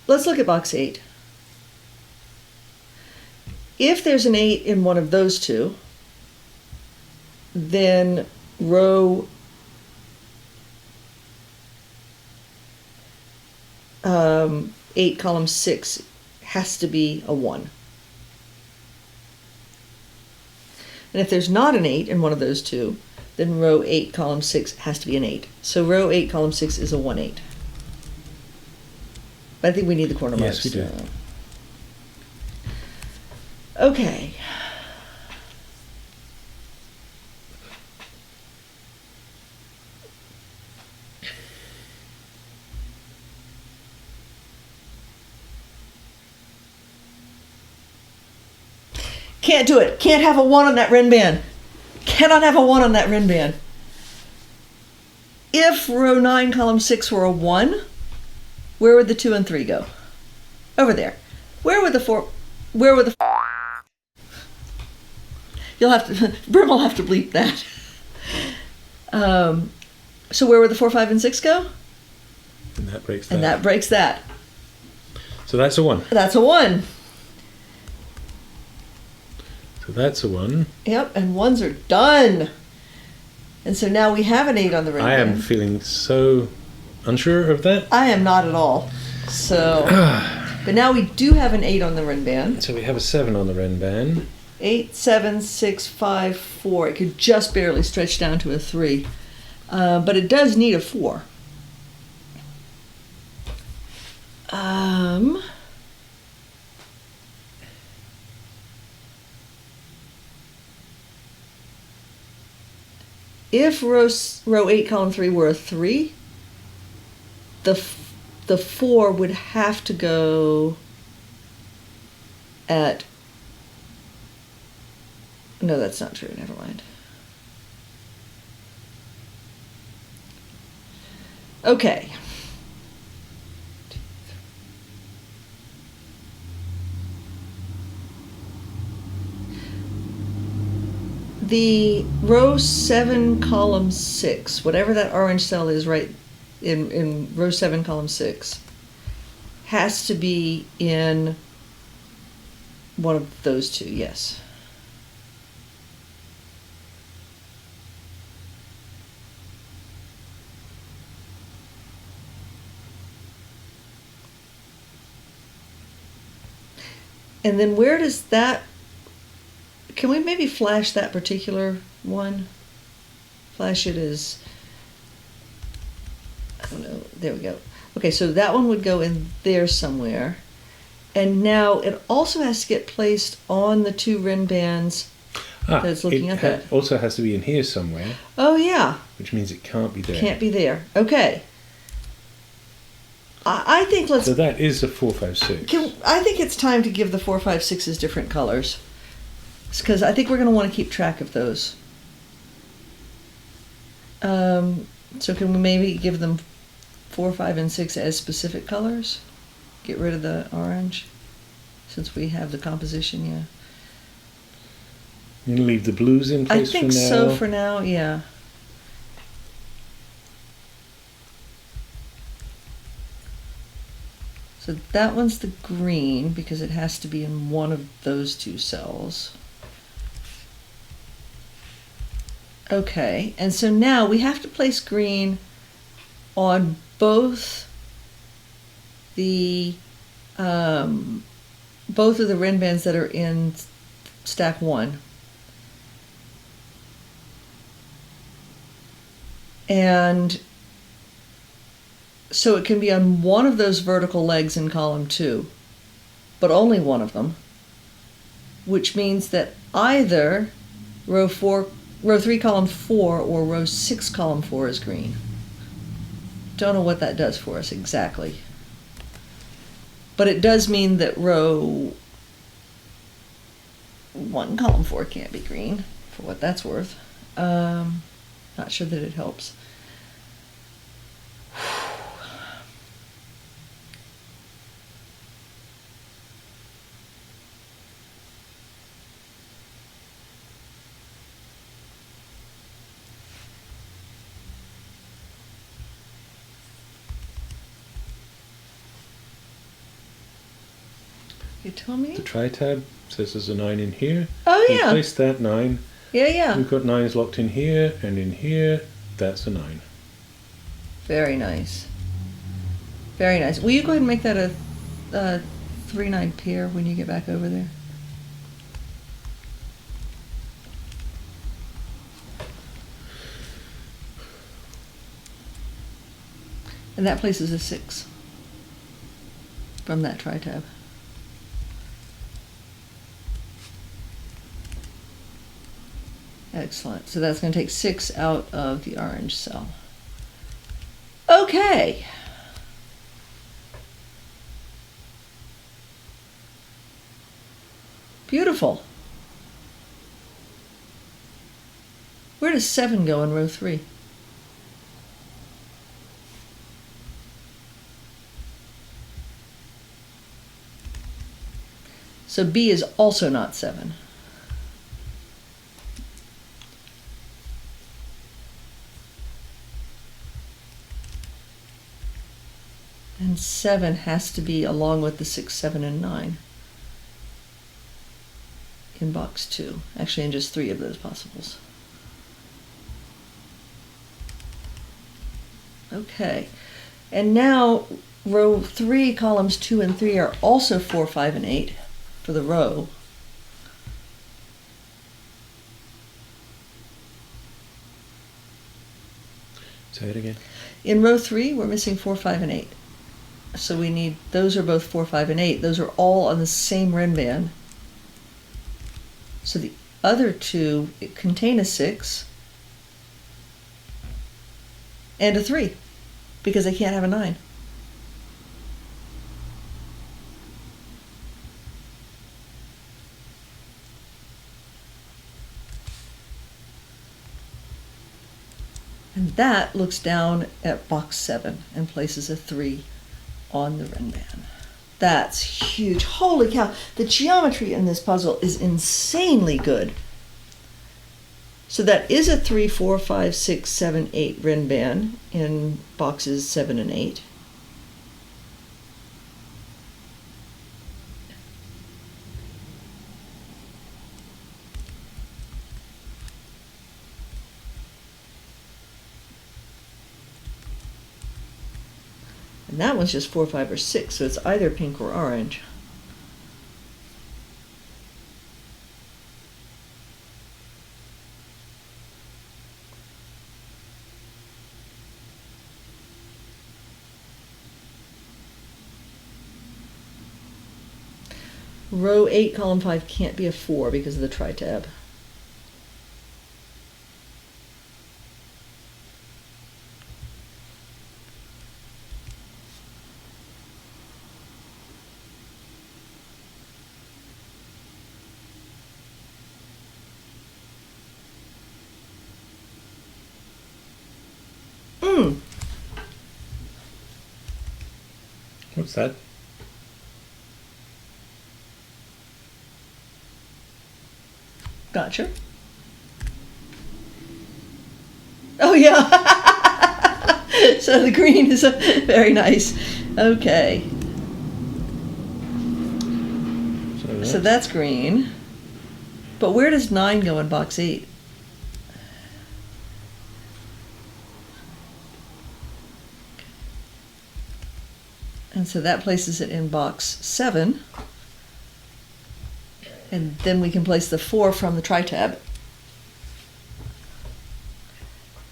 Let's look at box 8. If there's an 8 in one of those two, then row 8, column 6 has to be a 1. And if there's not an 8 in one of those two, then row 8, column 6 has to be an 8. So row 8, column 6 is a 1-8. But I think we need the corner marks. Yes, we do. Okay. Can't do it. Can't have a 1 on that Renban. Cannot have a 1 on that Renban. If row 9, column 6 were a 1, where would the 2 and 3 go? Over there. Where would the 4... Where would the... You'll have to... Brem will have to bleep that. So where would the 4, 5, and 6 go? And that breaks that. And that breaks that. So that's a 1. That's a 1. So that's a 1. Yep, and 1s are done. And so now we have an 8 on the Renban. I am feeling so unsure of that. I am not at all. So, but now we do have an 8 on the Renban. So we have a 7 on the Renban. 8, 7, 6, 5, 4. It could just barely stretch down to a 3. But it does need a 4. If row 8, column 3 were a 3, the 4 would have to go at... No, that's not true. Never mind. Okay. The row 7, column 6, whatever that orange cell is right in row 7, column 6, has to be in one of those two, yes. And then where does that... Can we maybe flash that particular one? Flash it as... I don't know. There we go. Okay, so that one would go in there somewhere. And now it also has to get placed on the two Renbans that it's looking up at. Also has to be in here somewhere. Oh, yeah. Which means it can't be there. Can't be there. Okay. I think let's... So that is a 4, 5, 6. I think it's time to give the 4, 5, 6s different colors. Because I think we're going to want to keep track of those. So can we maybe give them 4, 5, and 6 as specific colors? Get rid of the orange, since we have the composition, yeah. You leave the blues in place for now? I think so for now, yeah. So that one's the green, because it has to be in one of those two cells. Okay, and so now we have to place green on both the both of the Renbans that are in stack 1. And so it can be on one of those vertical legs in column 2, but only one of them, which means that either row 3 column 4 or row 6 column 4 is green. Don't know what that does for us exactly. But it does mean that row 1 column 4 can't be green, for what that's worth. Not sure that it helps. You tell me? The tri-tab says there's a 9 in here. Oh, yeah. We place that 9. Yeah, yeah. We've got 9s locked in here, and in here, that's a 9. Very nice. Very nice. Will you go ahead and make that a 3-9 pair when you get back over there? And that places a 6 from that tri-tab. Excellent. So that's going to take 6 out of the orange cell. Okay. Beautiful. Where does 7 go in row 3? So B is also not 7. And 7 has to be along with the 6, 7, and 9 in box 2. Actually, in just 3 of those possibles. Okay. And now row 3, columns 2 and 3 are also 4, 5, and 8 for the row. Say it again. In row 3, we're missing 4, 5, and 8. So we need, those are both 4, 5, and 8. Those are all on the same Renban. So the other two contain a 6 and a 3 because they can't have a 9. And that looks down at box 7 and places a 3 on the Renban. That's huge. Holy cow. The geometry in this puzzle is insanely good. So that is a 3, 4, 5, 6, 7, 8 Renban in boxes 7 and 8. And that one's just 4, 5, or 6, so it's either pink or orange. Row 8, column 5 can't be a 4 because of the tri-tab. What's that? Gotcha. Oh yeah. So the green is very nice. Okay. So that's green. But where does 9 go in box 8? And so that places it in box 7. And then we can place the 4 from the tri-tab.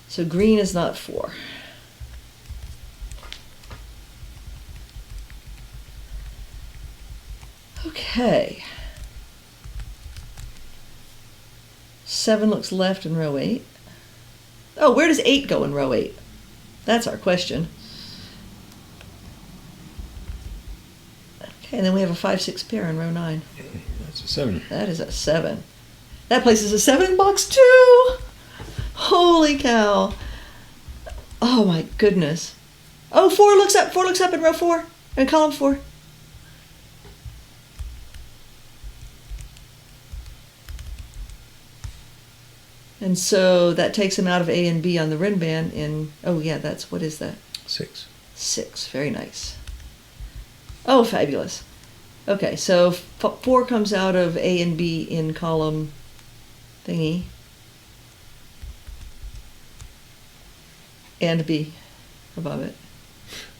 So green is not 4. Okay. 7 looks left in row 8. Oh, where does 8 go in row 8? That's our question. Okay, and then we have a 5, 6 pair in row 9. That's a 7. That is a 7. That places a 7 in box 2. Holy cow. Oh my goodness. Oh, 4 looks up. 4 looks up in row 4. In column 4. And so that takes him out of A and B on the Renban in, oh yeah, that's, what is that? 6. 6. Very nice. Oh, fabulous. Okay, so 4 comes out of A and B in column thingy. And B above it.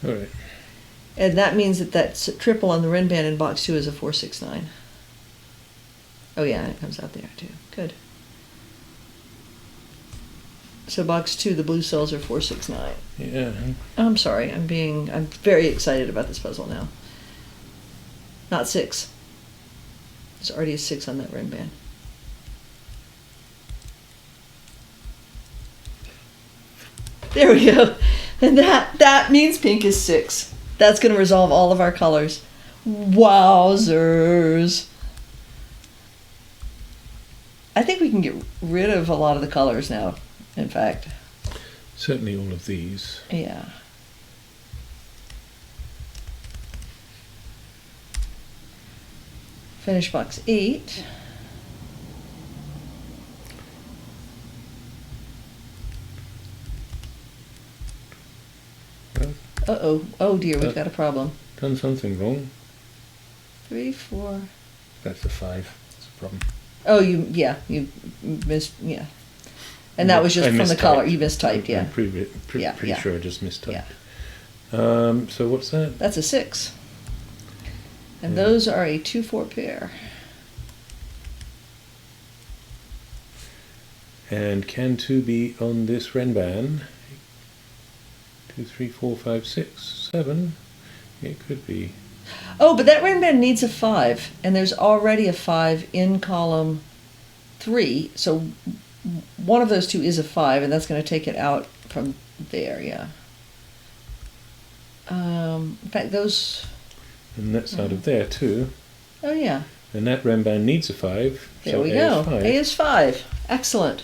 All right. And that means that that's triple on the Renban in box 2 is a 4, 6, 9. Oh yeah, it comes out there too. Good. So box 2, the blue cells are 4, 6, 9. Yeah. I'm sorry, I'm very excited about this puzzle now. Not 6. There's already a 6 on that Renban. There we go. And that means pink is 6. That's going to resolve all of our colors. Wowzers. I think we can get rid of a lot of the colors now, in fact. Certainly all of these. Yeah. Finish box 8. Uh-oh. Oh dear, we've got a problem. Done something wrong. 3, 4. That's a 5. That's a problem. Oh, you missed, yeah. And that was just from the color. You mistyped, yeah. I'm pretty sure I just mistyped. Yeah. So what's that? That's a 6. And those are a 2, 4 pair. And can 2 be on this Renban? 2, 3, 4, 5, 6, 7. It could be. Oh, but that Renban needs a 5, and there's already a 5 in column 3. So one of those 2 is a 5, and that's going to take it out from there. Yeah. In fact, those. And that's out of there too. Oh yeah. And that Renban needs a 5. There so we A go. Is 5. A is 5. Excellent.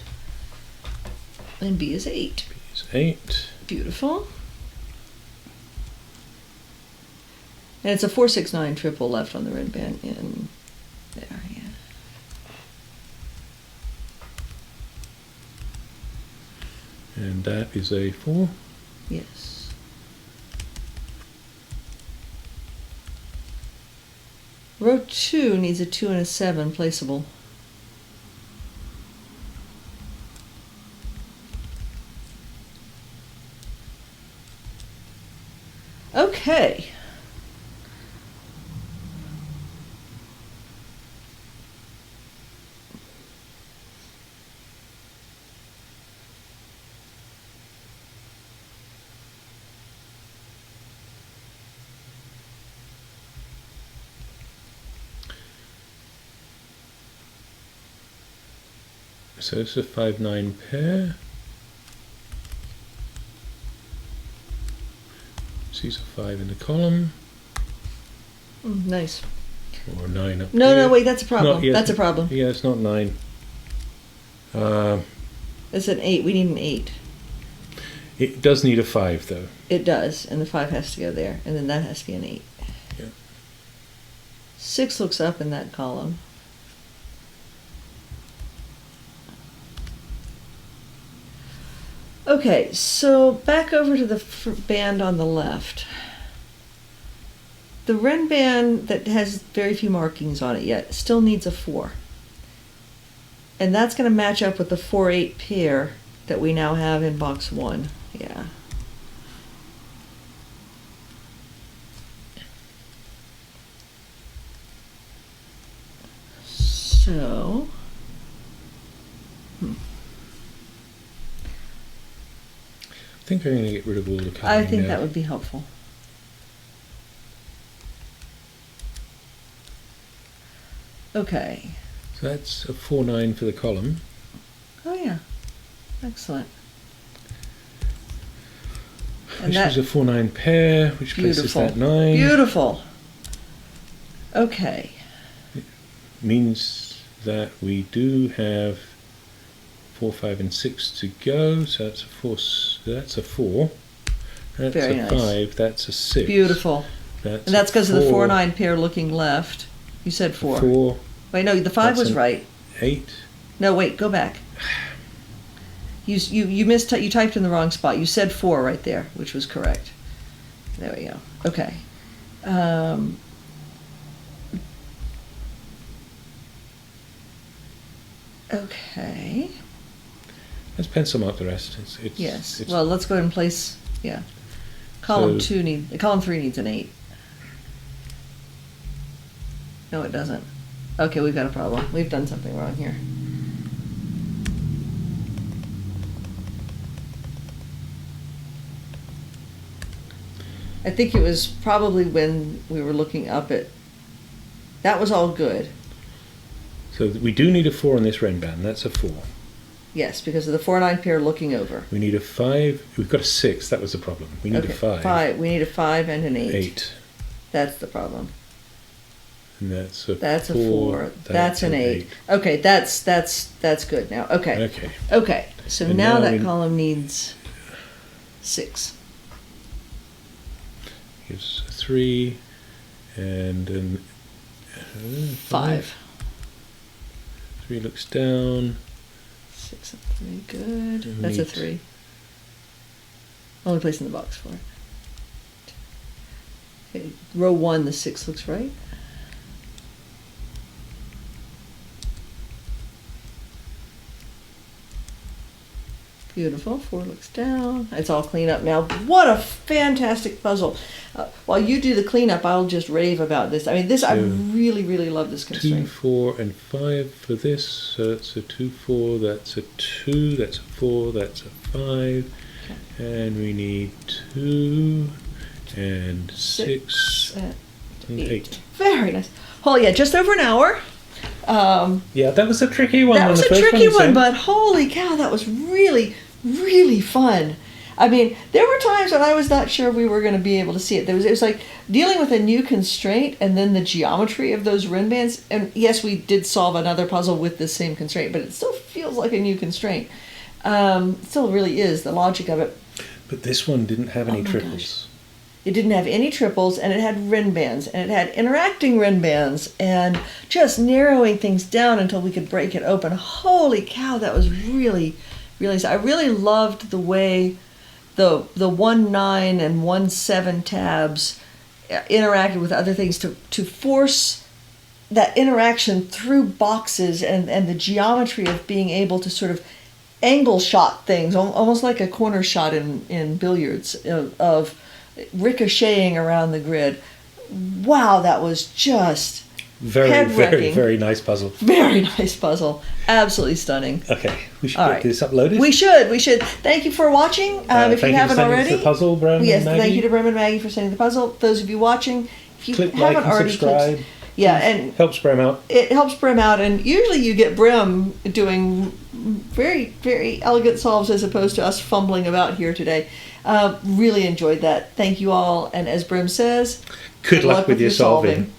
And B is 8. B is 8. Beautiful. And it's a 4, 6, 9 triple left on the Renban in there, yeah. And that is a 4. Yes. Row 2 needs a 2 and a 7 placeable. Okay. So it's a 5-9 pair. These are 5 in the column. Nice. Or 9 up No, here. no, wait, that's a problem. Yes, That's a problem. Yeah, it's not 9. It's an 8. We need an 8. It does need a 5 though. It does, and the 5 has to go there, and then that has to be an 8. Yeah. 6 looks up in that column. Okay, so back over to the band on the left. The Renban that has very few markings on it yet still needs a 4. And that's going to match up with the 4-8 pair that we now have in box 1. Yeah. So, I think I'm going to get rid of all the colouring. I think that would be helpful. Okay. So that's a 4-9 for the column. Oh yeah. Excellent. Which was a 4-9 pair, which places that 9. Beautiful. Okay. Means that we do have 4, 5, and 6 to go. So that's a 4. That's a 4. That's Very a nice. 5. That's a 6. Beautiful. That's And that's because of the 4, 4-9 pair looking left. You said 4. 4. Wait, no, the 5 was right. 8. No, wait, go back. You missed. You typed in the wrong spot. You said 4 right there, which was correct. There we go. Okay. Okay. Let's pencil mark the rest. Yes. It's, Well, let's go ahead and place. Yeah. Column So- 3 needs an 8. No, it doesn't. Okay, we've got a problem. We've done something wrong here. I think it was probably when we were looking up at. That was all good. So we do need a 4 on this Renban. That's a 4. Yes, because of the 4-9 pair looking over. We need a 5. We've got a 6. That was the problem. We need a 5. We need a 5 and an 8. 8. That's the problem. And that's a That's 4. a 4. That's an 8. Okay, that's good now. Okay. Okay. Okay. So And now now that we- column needs 6. Gives a 3 and an 5. 3 looks down. 6 and 3. Good. And That's a neat. 3. Only place in the box for it. Okay. Row 1, the 6 looks right. Beautiful. 4 looks down. It's all cleaned up now. What a fantastic puzzle. While you do the cleanup, I'll just rave about this. I mean, I So, really, really love this 2, constraint. 4, and 5 for this. So that's a 2, 4. That's a 2. That's a 4. That's a 5. And we need 2 and 6 and and 8. Very nice. Oh yeah, just over an hour. Yeah, that was a tricky one. That was the a first tricky Sven. one, but holy cow, that was really, really fun. I mean, there were times when I was not sure we were going to be able to see it. It was like dealing with a new constraint and then the geometry of those Renbans. And yes, we did solve another puzzle with the same constraint, but it still feels like a new constraint. It still really is, the logic of it. But this one didn't have any Oh my triples. gosh. It didn't have any triples, and it had Renbans, and it had interacting Renbans, and just narrowing things down until we could break it open. Holy cow, that was really, really. I really loved the way the 1-9 and 1-7 tabs interacted with other things to force that interaction through boxes and the geometry of being able to sort of angle shot things, almost like a corner shot in billiards of ricocheting around the grid. Wow, that was just Very, very, head-wrecking. very nice puzzle. Very nice puzzle. Absolutely stunning. Okay, we should All get right. this uploaded. We should. Thank you for watching. If thank you you haven't for sending us already. the puzzle, Brem Yes, and Maggie. thank you to Brem and Maggie for sending the puzzle. Those of you watching, if you Click haven't like and already subscribe. clicked, Yeah, and helps Brem out. It helps Brem out, and usually you get Brem doing very, very elegant solves as opposed to us fumbling about here today. Really enjoyed that. Thank you all, and as Brem says, Good luck with your solving.